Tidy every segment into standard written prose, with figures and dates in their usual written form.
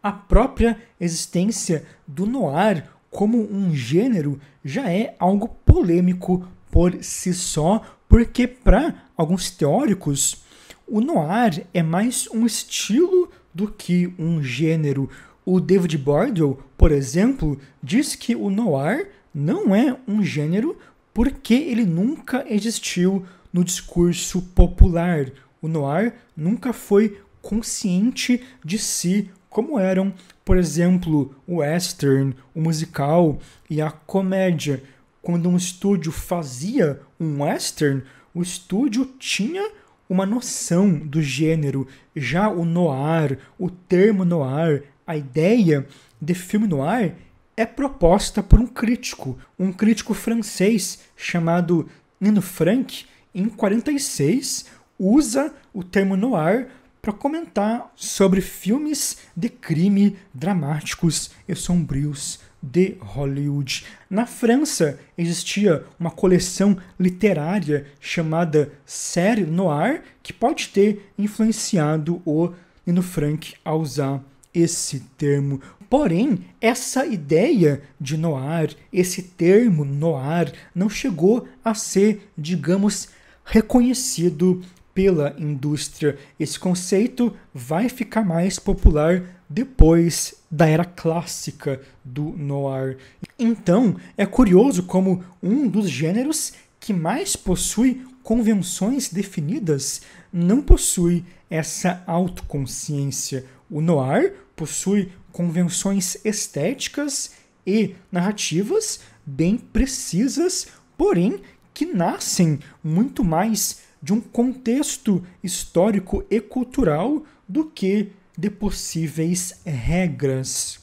a própria existência do noir como um gênero já é algo polêmico por si só, porque para alguns teóricos o noir é mais um estilo do que um gênero. O David Bordwell, por exemplo, diz que o noir não é um gênero porque ele nunca existiu no discurso popular. O noir nunca foi consciente de si, como eram, por exemplo, o western, o musical e a comédia. Quando um estúdio fazia um western, o estúdio tinha uma noção do gênero. Já o noir, o termo noir, a ideia de filme noir é proposta por um crítico francês chamado Nino Frank, em 1946, usa o termo noir para comentar sobre filmes de crime dramáticos e sombrios de Hollywood. Na França existia uma coleção literária chamada Série Noir, que pode ter influenciado o Nino Frank a usar esse termo. Porém, essa ideia de noir, esse termo noir, não chegou a ser, digamos, reconhecido pela indústria. Esse conceito vai ficar mais popular depois da era clássica do noir. Então, é curioso como um dos gêneros que mais possui convenções definidas não possui essa autoconsciência. O noir possui convenções estéticas e narrativas bem precisas, porém que nascem muito mais de um contexto histórico e cultural do que de possíveis regras.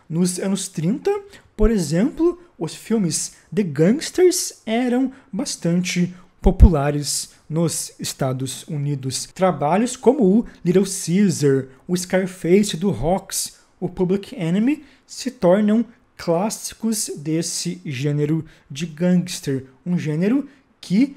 Nos anos 30, por exemplo, os filmes de gangsters eram bastante populares nos Estados Unidos. Trabalhos como o Little Caesar, o Scarface do Hawks, o Public Enemy se tornam clássicos desse gênero de gangster, um gênero que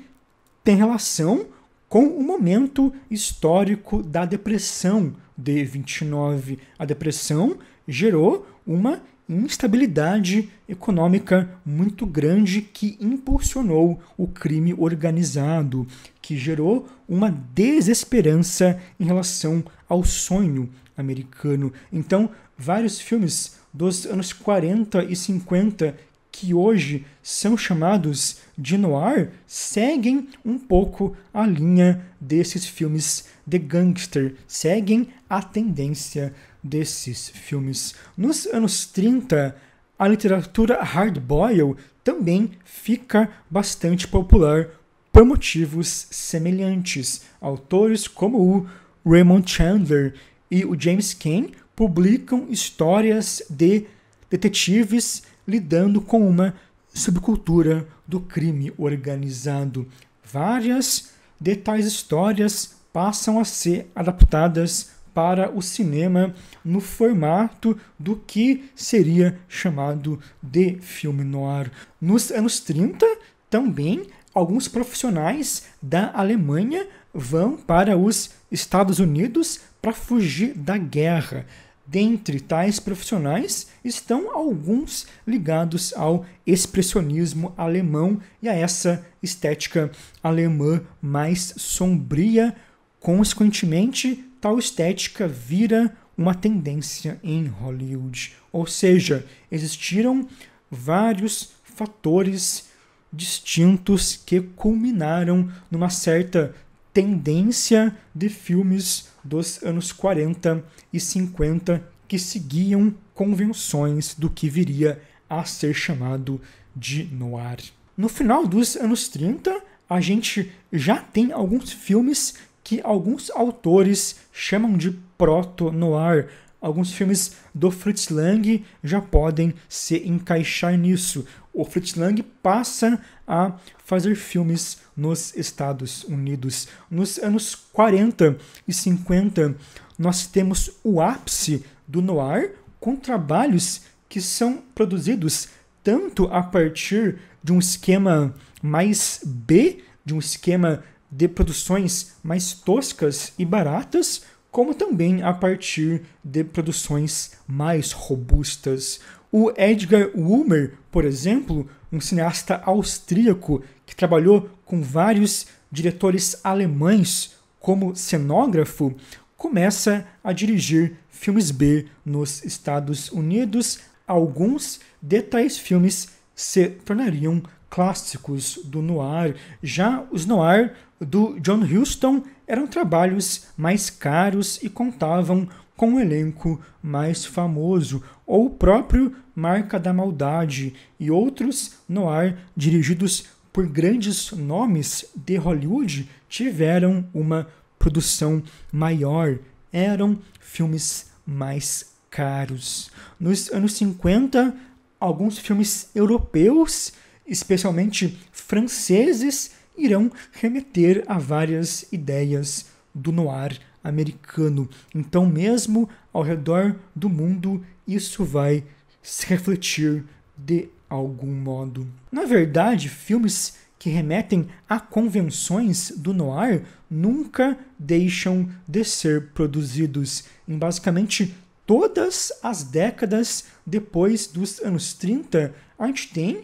tem relação com o momento histórico da Depressão de 29. A Depressão gerou uma instabilidade econômica muito grande que impulsionou o crime organizado, que gerou uma desesperança em relação ao sonho americano. Então, vários filmes dos anos 40 e 50 que hoje são chamados de noir seguem um pouco a linha desses filmes de gangster, seguem a tendência desses filmes. Nos anos 30, a literatura hardboiled também fica bastante popular por motivos semelhantes. Autores como o Raymond Chandler e o James Cain publicam histórias de detetives lidando com uma subcultura do crime organizado. Várias de tais histórias passam a ser adaptadas para o cinema no formato do que seria chamado de filme noir. Nos anos 30, também, alguns profissionais da Alemanha vão para os Estados Unidos para fugir da guerra. Dentre tais profissionais estão alguns ligados ao expressionismo alemão e a essa estética alemã mais sombria. Consequentemente, tal estética vira uma tendência em Hollywood. Ou seja, existiram vários fatores distintos que culminaram numa certa tendência de filmes dos anos 40 e 50 que seguiam convenções do que viria a ser chamado de noir. No final dos anos 30, a gente já tem alguns filmes que alguns autores chamam de proto-noir. Alguns filmes do Fritz Lang já podem se encaixar nisso. O Fritz Lang passa a fazer filmes nos Estados Unidos. Nos anos 40 e 50, nós temos o ápice do noir com trabalhos que são produzidos tanto a partir de um esquema mais B, de um esquema de produções mais toscas e baratas, como também a partir de produções mais robustas. O Edgar Ulmer, por exemplo, um cineasta austríaco que trabalhou com vários diretores alemães como cenógrafo, começa a dirigir filmes B nos Estados Unidos. Alguns de tais filmes se tornariam clássicos do noir. Já os noir do John Huston eram trabalhos mais caros e contavam com um elenco mais famoso, ou o próprio Marca da Maldade e outros noir dirigidos por grandes nomes de Hollywood tiveram uma produção maior, eram filmes mais caros. Nos anos 50, alguns filmes europeus, especialmente franceses, irão remeter a várias ideias do noir americano. Então, mesmo ao redor do mundo, isso vai se refletir de algum modo. Na verdade, filmes que remetem a convenções do noir nunca deixam de ser produzidos em basicamente todas as décadas depois dos anos 30. A gente tem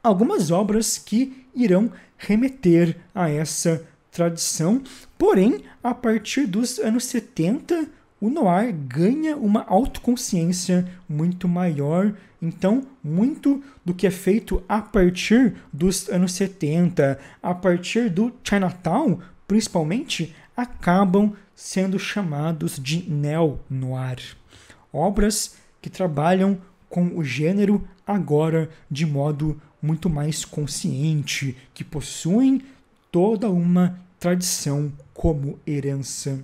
algumas obras que irão remeter a essa tradição, porém, a partir dos anos 70, o noir ganha uma autoconsciência muito maior. Então, muito do que é feito a partir dos anos 70, a partir do Chinatown, principalmente, acabam sendo chamados de neo-noir. Obras que trabalham com o gênero agora de modo muito mais consciente, que possuem toda uma tradição como herança.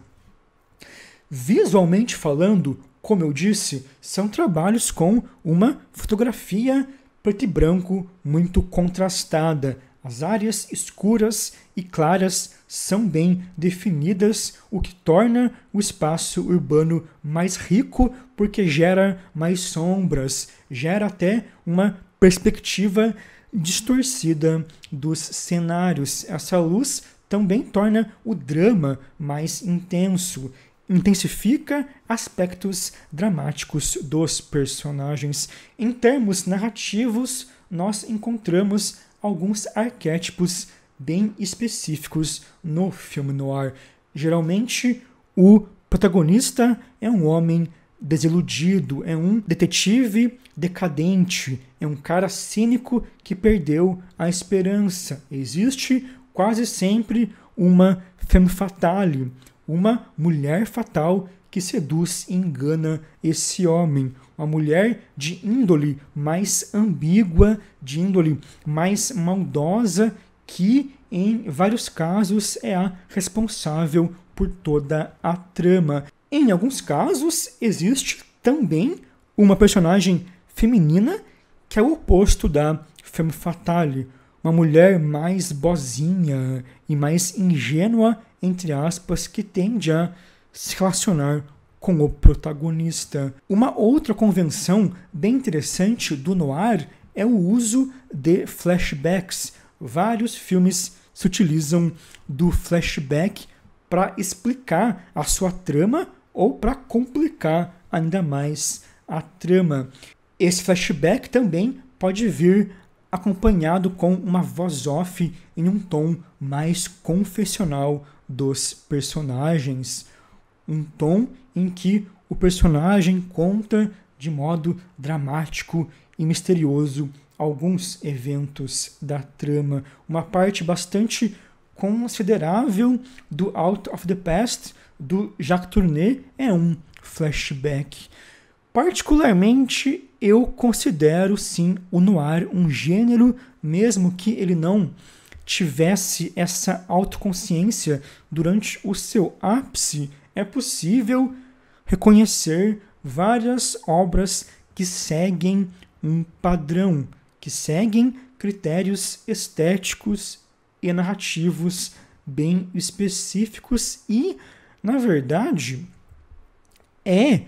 Visualmente falando, como eu disse, são trabalhos com uma fotografia preto e branco muito contrastada. As áreas escuras e claras são bem definidas, o que torna o espaço urbano mais rico porque gera mais sombras, gera até uma perspectiva distorcida dos cenários. Essa luz também torna o drama mais intenso, intensifica aspectos dramáticos dos personagens. Em termos narrativos, nós encontramos alguns arquétipos bem específicos no filme noir. Geralmente, o protagonista é um homem desiludido, é um detetive decadente, é um cara cínico que perdeu a esperança. Existe quase sempre uma femme fatale, uma mulher fatal que seduz e engana esse homem. Uma mulher de índole mais ambígua, de índole mais maldosa, que em vários casos é a responsável por toda a trama. Em alguns casos, existe também uma personagem feminina que é o oposto da femme fatale, uma mulher mais boazinha e mais ingênua, entre aspas, que tende a se relacionar com o protagonista. Uma outra convenção bem interessante do noir é o uso de flashbacks. Vários filmes se utilizam do flashback para explicar a sua trama ou para complicar ainda mais a trama. Esse flashback também pode vir acompanhado com uma voz off em um tom mais confessional dos personagens, um tom em que o personagem conta de modo dramático e misterioso alguns eventos da trama. Uma parte bastante considerável do Out of the Past, do Jacques Tourneur, é um flashback. Particularmente, eu considero, sim, o noir um gênero, mesmo que ele não tivesse essa autoconsciência durante o seu ápice, é possível reconhecer várias obras que seguem um padrão, que seguem critérios estéticos e narrativos bem específicos e, na verdade, é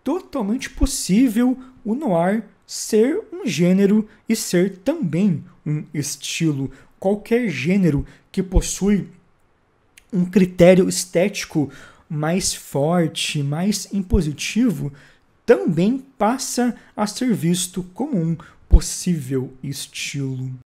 totalmente possível o noir ser um gênero e ser também um estilo. Qualquer gênero que possui um critério estético mais forte, mais impositivo, também passa a ser visto como um possível estilo.